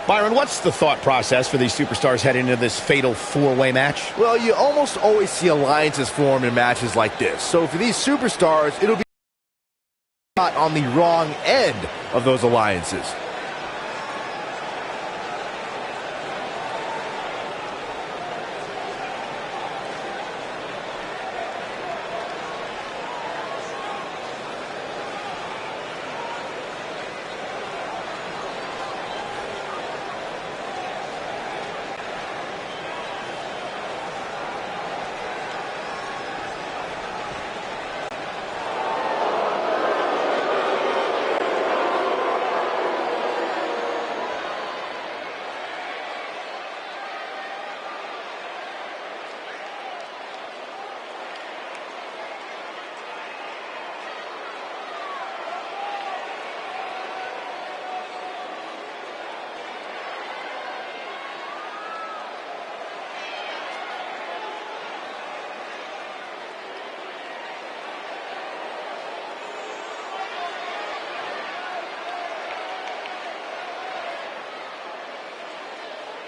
Byron, what's the thought process for these superstars heading into this fatal four-way match? Well, you almost always see alliances form in matches like this. So for these superstars, it'll be on the wrong end of those alliances.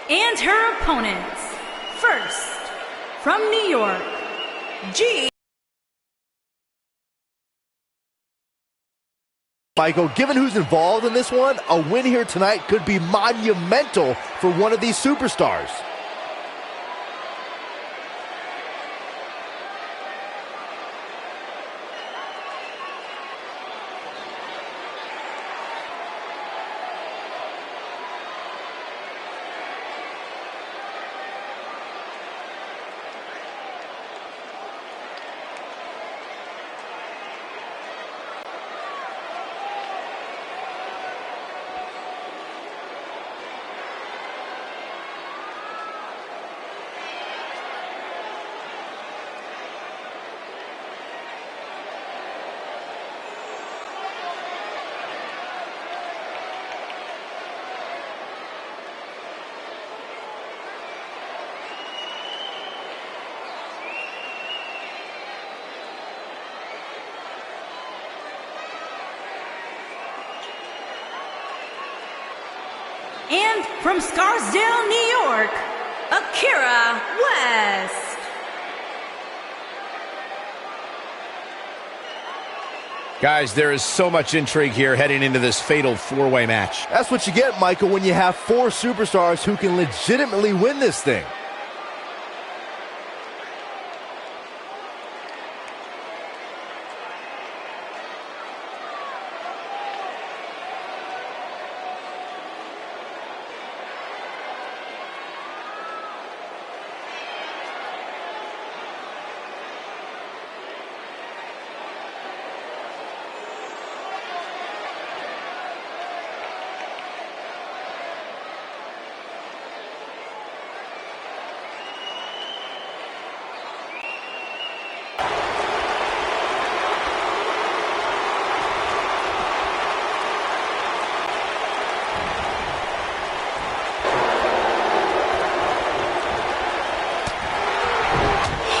And her opponents, first, from New York, Michael, given who's involved in this one, a win here tonight could be monumental for one of these superstars. And from Scarsdale, New York, Akira West. Guys, there is so much intrigue here heading into this fatal four-way match. That's what you get, Michael, when you have four superstars who can legitimately win this thing.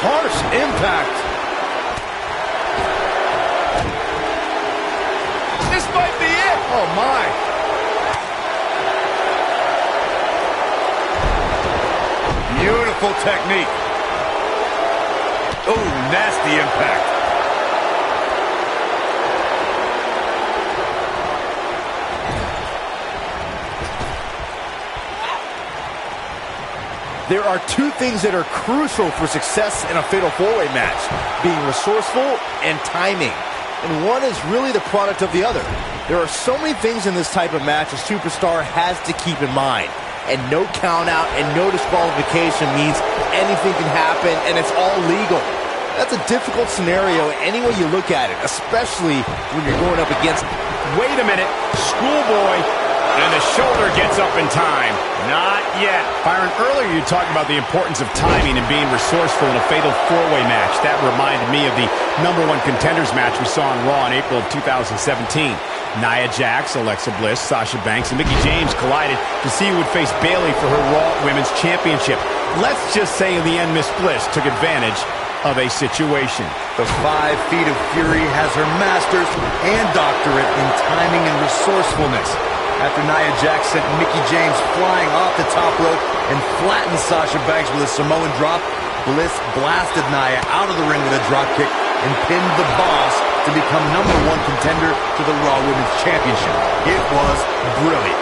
Harsh impact. This might be it. Oh, my. Beautiful technique. Oh, nasty impact. There are two things that are crucial for success in a fatal four-way match: being resourceful and timing. And one is really the product of the other. There are so many things in this type of match a superstar has to keep in mind. And no count out and no disqualification means anything can happen and it's all legal. That's a difficult scenario any way you look at it, especially when you're going up against... Wait a minute. Schoolboy. And the shoulder gets up in time. Not yet. Byron, earlier you talked about the importance of timing and being resourceful in a fatal four-way match. That reminded me of the #1 contenders match we saw on Raw in April of 2017. Nia Jax, Alexa Bliss, Sasha Banks, and Mickie James collided to see who would face Bayley for her Raw Women's Championship. Let's just say in the end, Miss Bliss took advantage of a situation. The 5 feet of fury has her master's and doctorate in timing and resourcefulness. after Nia Jax sent Mickie James flying off the top rope and flattened Sasha Banks with a Samoan drop. Bliss blasted Nia out of the ring with a dropkick and pinned the Boss to become #1 contender to the Raw Women's Championship. It was brilliant.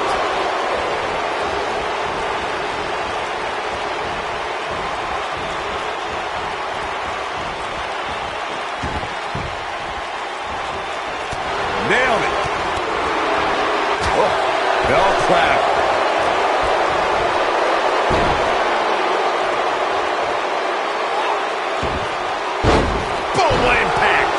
Nailed it. Oh, bell clap. Boom, impact.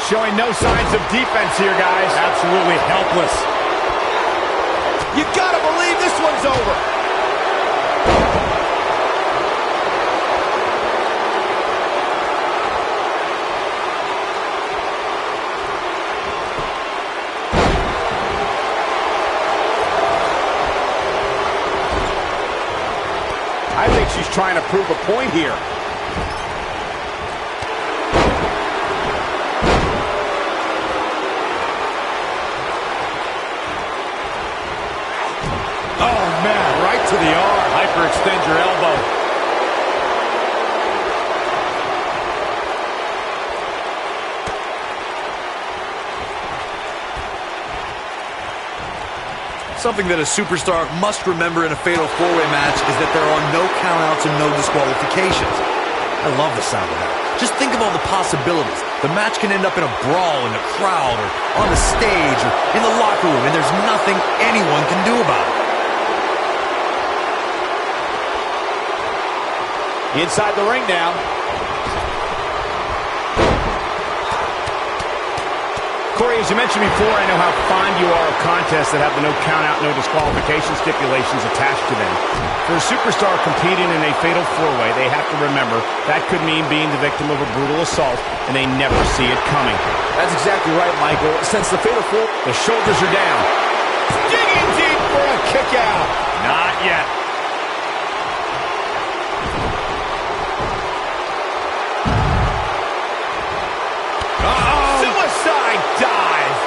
Showing no signs of defense here, guys. Absolutely helpless. You gotta believe this one's over. I think she's trying to prove a point here. To the arm. Hyperextend your elbow. Something that a superstar must remember in a fatal four-way match is that there are no countouts and no disqualifications. I love the sound of that. Just think of all the possibilities. The match can end up in a brawl in the crowd or on the stage or in the locker room, and there's nothing anyone can do about it. Inside the ring now. Corey, as you mentioned before, I know how fond you are of contests that have the no count-out, no disqualification stipulations attached to them. For a superstar competing in a fatal four-way, they have to remember that could mean being the victim of a brutal assault, and they never see it coming. That's exactly right, Michael. Since the fatal four... The shoulders are down. Digging deep for a kick out. Not yet. Suicide dive!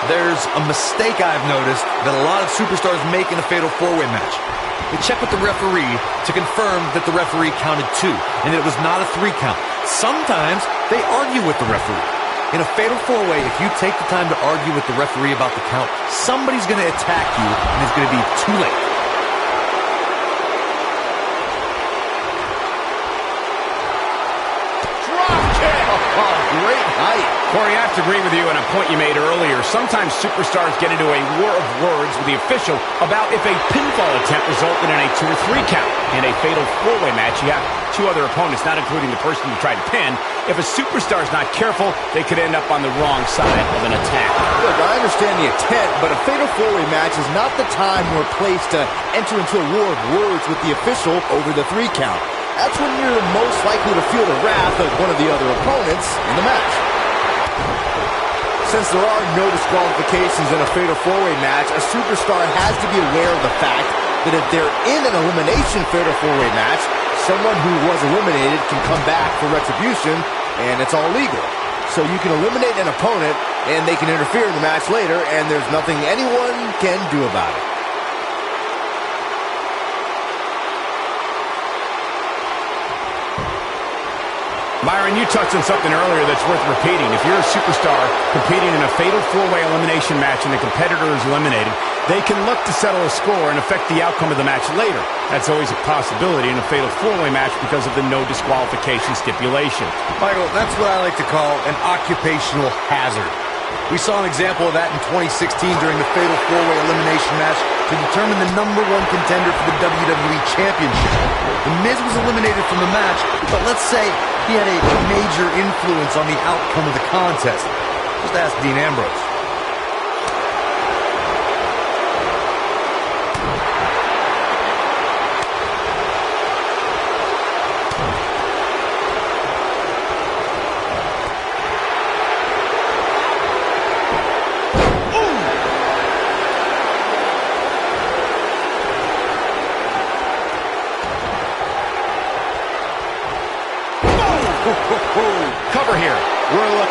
There's a mistake I've noticed that a lot of superstars make in a fatal four-way match. They check with the referee to confirm that the referee counted 2 and that it was not a 3 count. Sometimes they argue with the referee. In a fatal four-way, if you take the time to argue with the referee about the count, somebody's going to attack you and it's going to be too late. Great height. Corey, I have to agree with you on a point you made earlier. Sometimes superstars get into a war of words with the official about if a pinfall attempt resulted in a 2 or 3 count. In a fatal four-way match, you have 2 other opponents, not including the person you tried to pin. If a superstar is not careful, they could end up on the wrong side of an attack. Look, I understand the intent, but a fatal four-way match is not the time or place to enter into a war of words with the official over the 3 count. That's when you're most likely to feel the wrath of one of the other opponents in the match. Since there are no disqualifications in a fatal four-way match, a superstar has to be aware of the fact that if they're in an elimination fatal four-way match, someone who was eliminated can come back for retribution, and it's all legal. So you can eliminate an opponent, and they can interfere in the match later, and there's nothing anyone can do about it. Byron, you touched on something earlier that's worth repeating. If you're a superstar competing in a fatal four-way elimination match and the competitor is eliminated, they can look to settle a score and affect the outcome of the match later. That's always a possibility in a fatal four-way match because of the no disqualification stipulation. Michael, that's what I like to call an occupational hazard. We saw an example of that in 2016 during the fatal four-way elimination match to determine the #1 contender for the WWE Championship. The Miz was eliminated from the match, but let's say he had a major influence on the outcome of the contest. Just ask Dean Ambrose.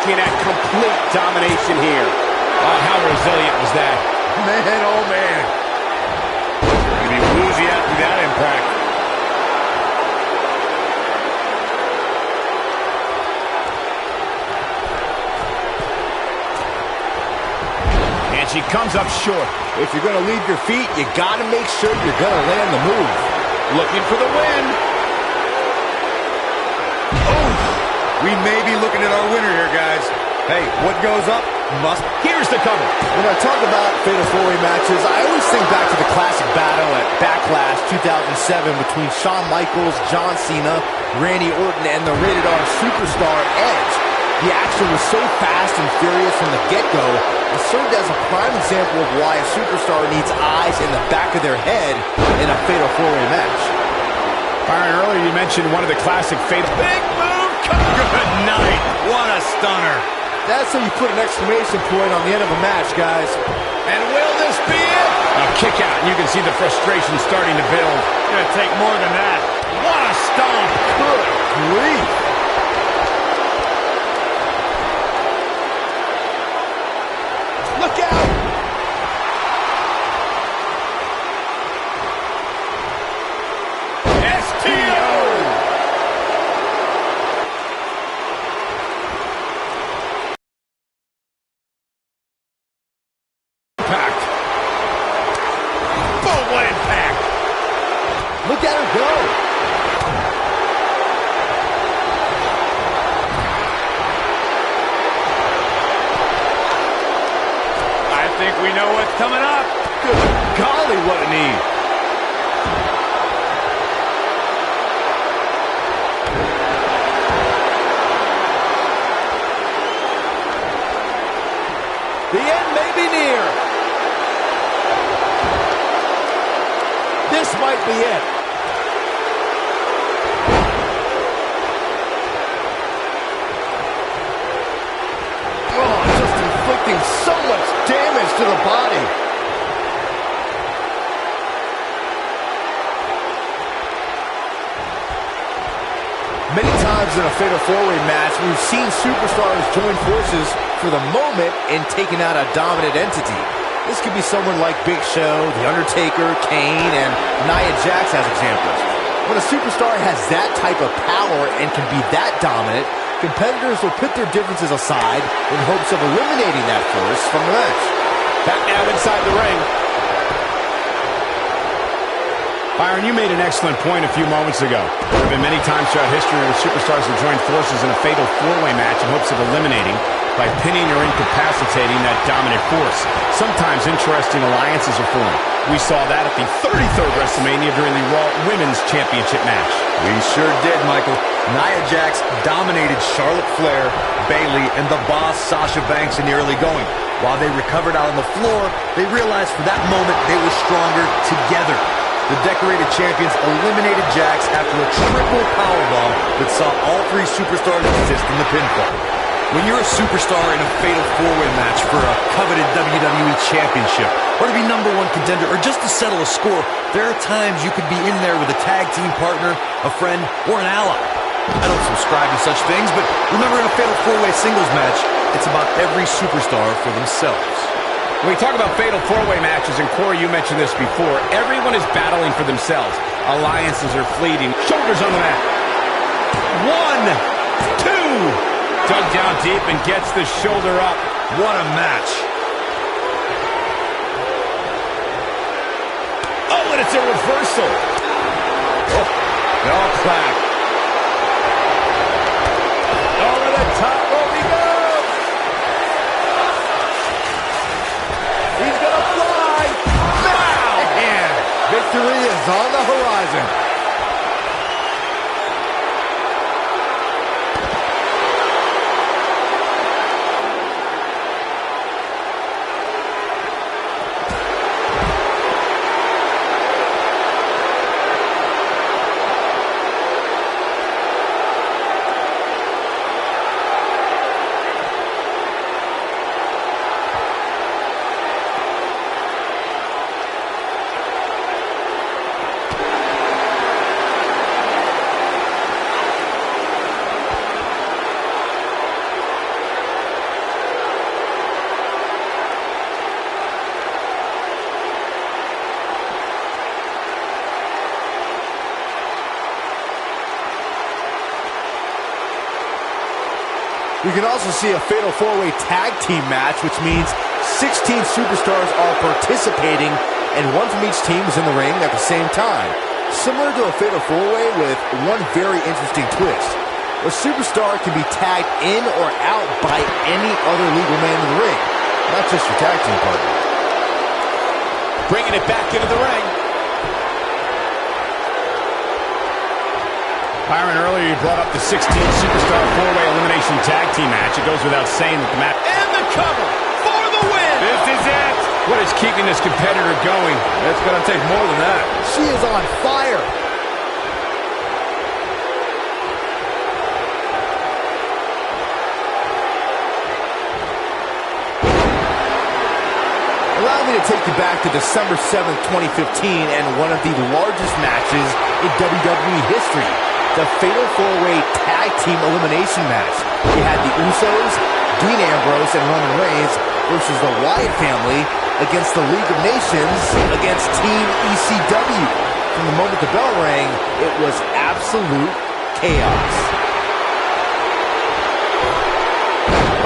looking at complete domination here. Oh, how resilient was that? Man, oh man. Gonna be woozy after that impact. And she comes up short. If you're going to leave your feet, you got to make sure you're going to land the move. Looking for the win. Oh, we may be looking at our winner here, guys. Hey, what goes up must... Here's the cover. When I talk about Fatal 4-Way matches, I always think back to the classic battle at Backlash 2007 between Shawn Michaels, John Cena, Randy Orton, and the Rated R Superstar Edge. The action was so fast and furious from the get-go, it served as a prime example of why a superstar needs eyes in the back of their head in a Fatal 4-Way match. Byron, earlier you mentioned one of the classic Fatal... Big move! Good night! What a stunner! That's how you put an exclamation point on the end of a match, guys. And will this be it? A kick out, and you can see the frustration starting to build. It's going to take more than that. What a stomp! Good grief! Look out! STO! Impact. Boom, what impact! Look at her go! I think we know what's coming up. Good golly, what a knee. The end may be near. This might be it. Oh, just inflicting so much damage to the body. Many times in a Fatal 4-Way match, we've seen superstars join forces for the moment in taking out a dominant entity. This could be someone like Big Show, The Undertaker, Kane, and Nia Jax as examples. When a superstar has that type of power and can be that dominant, competitors will put their differences aside in hopes of eliminating that force from the match. Back now inside the ring. Byron, you made an excellent point a few moments ago. There have been many times throughout history where superstars have joined forces in a Fatal 4-Way match in hopes of eliminating by pinning or incapacitating that dominant force. Sometimes interesting alliances are formed. We saw that at the 33rd WrestleMania during the Raw Women's Championship match. We sure did, Michael. Nia Jax dominated Charlotte Flair, Bayley, and the Boss Sasha Banks in the early going. While they recovered out on the floor, they realized for that moment they were stronger together. The decorated champions eliminated Jax after a triple powerbomb that saw all three superstars assist in the pinfall. When you're a superstar in a Fatal 4-Way match for a coveted WWE Championship, or to be #1 contender, or just to settle a score, there are times you could be in there with a tag team partner, a friend, or an ally. I don't subscribe to such things, but remember, in a Fatal 4-Way singles match, it's about every superstar for themselves. When we talk about Fatal 4-Way matches, and Corey, you mentioned this before, everyone is battling for themselves. Alliances are fleeting. Shoulders on the mat. 1, 2. Dug down deep and gets the shoulder up. What a match. Oh, and it's a reversal. Oh, no clap. Over the top rope he goes. He's gonna fly. Wow. And victory is on the horizon. We can also see a fatal four-way tag team match, which means 16 superstars are participating, and one from each team is in the ring at the same time. Similar to a fatal four-way with one very interesting twist. A superstar can be tagged in or out by any other legal man in the ring, not just your tag team partner. Bringing it back into the ring. Byron, earlier you brought up the 16-superstar four-way elimination tag team match. It goes without saying that the match... And the cover for the win! This is it! What is keeping this competitor going? It's going to take more than that. She is on fire. Allow me to take you back to December 7th, 2015, and one of the largest matches in WWE history. The Fatal 4-Way Tag Team Elimination match. We had the Usos, Dean Ambrose, and Roman Reigns versus the Wyatt family against the League of Nations against Team ECW. From the moment the bell rang, it was absolute chaos.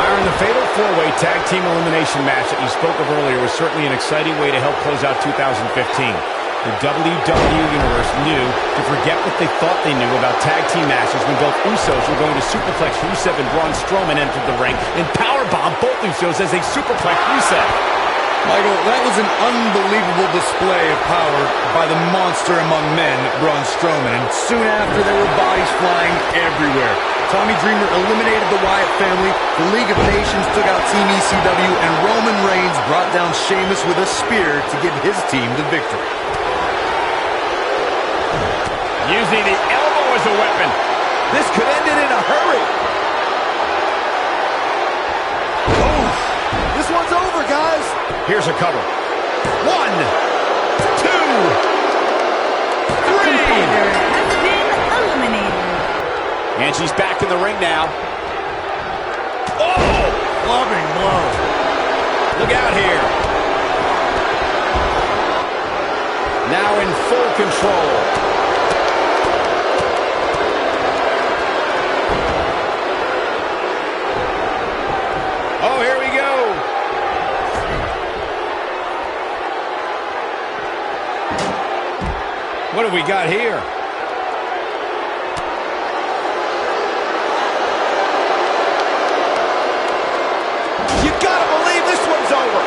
Byron, the Fatal 4-Way Tag Team Elimination match that you spoke of earlier was certainly an exciting way to help close out 2015. The WWE Universe knew to forget what they thought they knew about tag team matches when both Usos were going to superplex Rusev and Braun Strowman entered the ring and powerbomb both Usos as they superplex Rusev. Michael, that was an unbelievable display of power by the monster among men, Braun Strowman, and soon after there were bodies flying everywhere. Tommy Dreamer eliminated the Wyatt family, the League of Nations took out Team ECW, and Roman Reigns brought down Sheamus with a spear to give his team the victory. Using the elbow as a weapon. This could end it in a hurry. Oh, this one's over, guys. Here's a cover. 1, 2, 3. Competitor has been eliminated. And she's back in the ring now. Oh! Clubbing blow. Look out here. Now in full control. Oh, here we go. What have we got here? You gotta believe this one's over.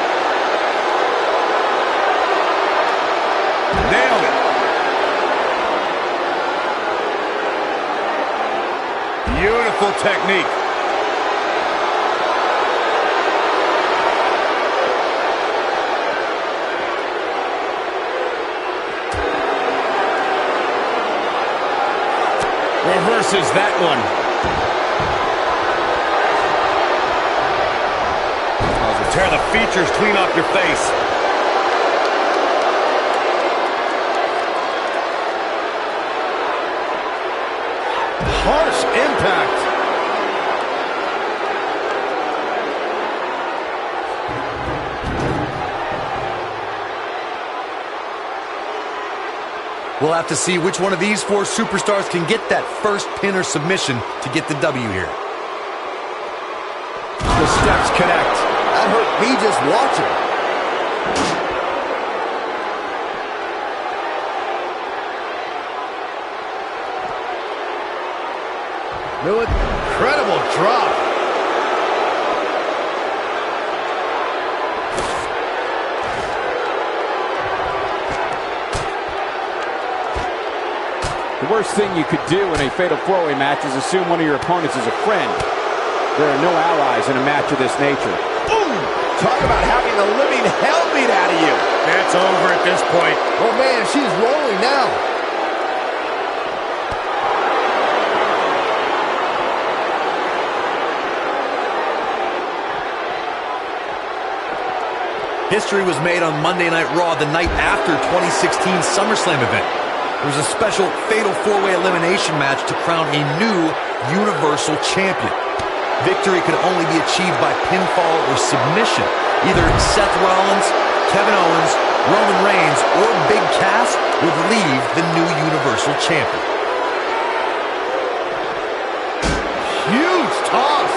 Nailed it. Beautiful technique. Reverses that one. Tear the features clean off your face. Harsh impact. We'll have to see which one of these four superstars can get that first pin or submission to get the W here. The steps connect. That hurt me just watching. Incredible drop. The worst thing you could do in a fatal four-way match is assume one of your opponents is a friend. There are no allies in a match of this nature. Ooh, talk about having the living hell beat out of you. It's over at this point. Oh man, she's rolling now. History was made on Monday Night Raw the night after 2016 SummerSlam event. There was a special fatal four-way elimination match to crown a new Universal Champion. Victory could only be achieved by pinfall or submission. Either Seth Rollins, Kevin Owens, Roman Reigns, or Big Cass would leave the new Universal Champion. Huge toss.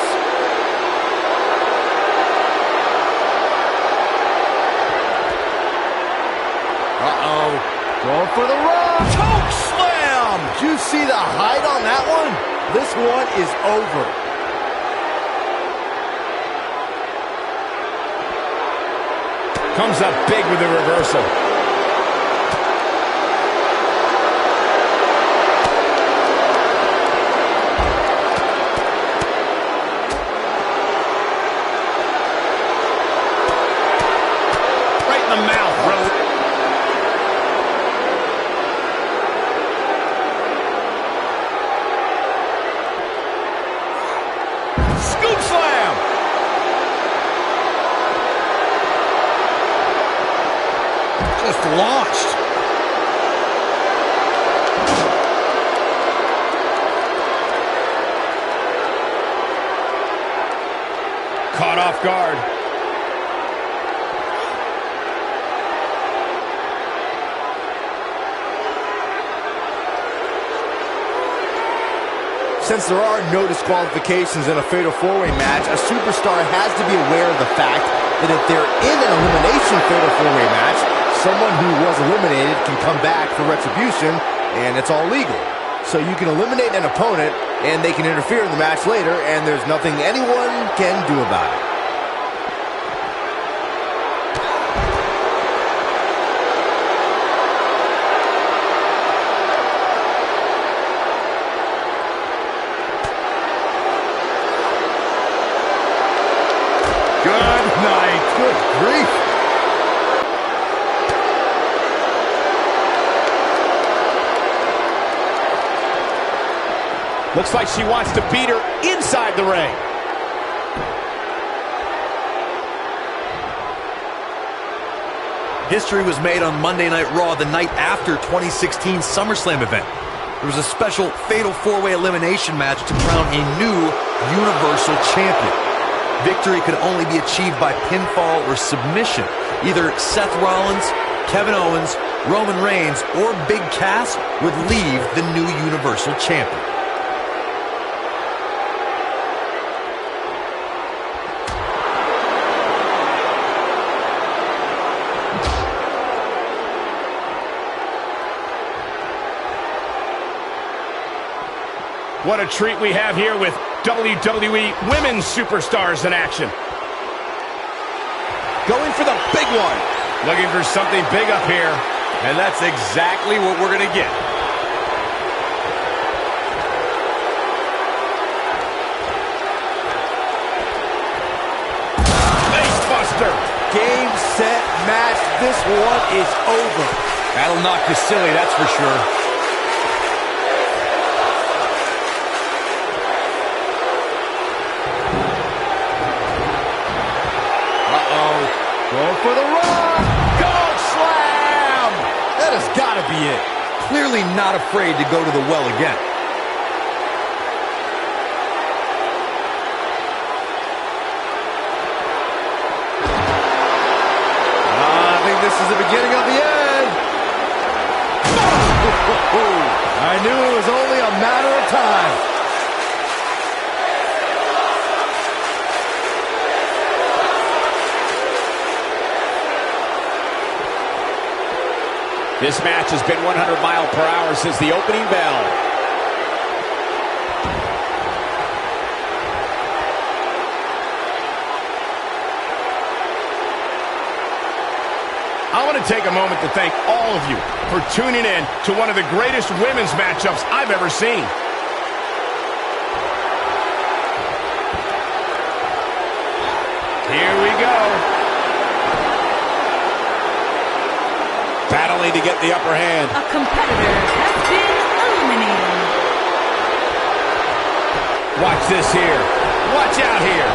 Going for the run. Choke slam. Did you see the height on that one? This one is over. Comes up big with the reversal. Right in the mouth, bro. Scoop slam. Just launched. Caught off guard. Since there are no disqualifications in a fatal four-way match, a superstar has to be aware of the fact that if they're in an elimination fatal four-way match, someone who was eliminated can come back for retribution, and it's all legal. So you can eliminate an opponent, and they can interfere in the match later, and there's nothing anyone can do about it. Good night. Good grief. Looks like she wants to beat her inside the ring. History was made on Monday Night Raw the night after 2016 SummerSlam event. There was a special fatal four-way elimination match to crown a new Universal Champion. Victory could only be achieved by pinfall or submission. Either Seth Rollins, Kevin Owens, Roman Reigns, or Big Cass would leave the new Universal Champion. What a treat we have here with WWE Women's Superstars in action. Going for the big one. Looking for something big up here, and that's exactly what we're going to get. Facebuster. Game, set, match. This one is over. That'll knock you silly, that's for sure. Going for the run. Gold slam. That has got to be it. Clearly not afraid to go to the well again. I think this is the beginning of the end. I knew it was only a matter of time. This match has been 100 miles per hour since the opening bell. I want to take a moment to thank all of you for tuning in to one of the greatest women's matchups I've ever seen. Here we go. Battling to get the upper hand. A competitor has been eliminated. Watch this here. Watch out here.